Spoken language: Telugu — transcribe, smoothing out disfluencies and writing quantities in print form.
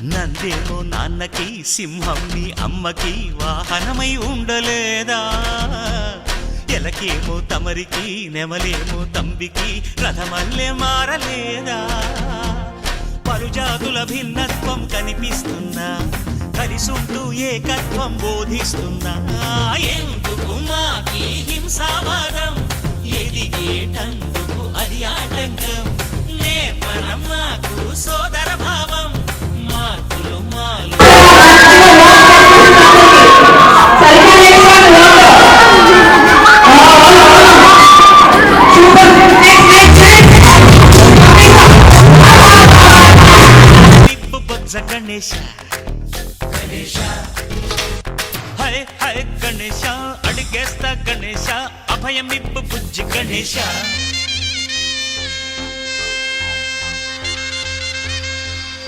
నందేమో నాన్నకి సింహం నీ అమ్మకి వాహనమై ఉండలేదా? ఎలకేమో తమరికి నెమలేమో తంబికి రథమల్లే మారలేదా? పలుజాతుల భిన్నత్వం కనిపిస్తున్నా కలిసుంటూ ఏకత్వం బోధిస్తున్నా ఎందుకు మాకి హింసావాదం ఎదిగేటందుకు అది ఆటంకం నేర్పరం మాకు సోదర భావం మార్పులు మాలు గణేశ గణేశ హై హై గణేశ అడిగేస్తా గణేశ అభయమిప్పు బుజ్జి గణేశ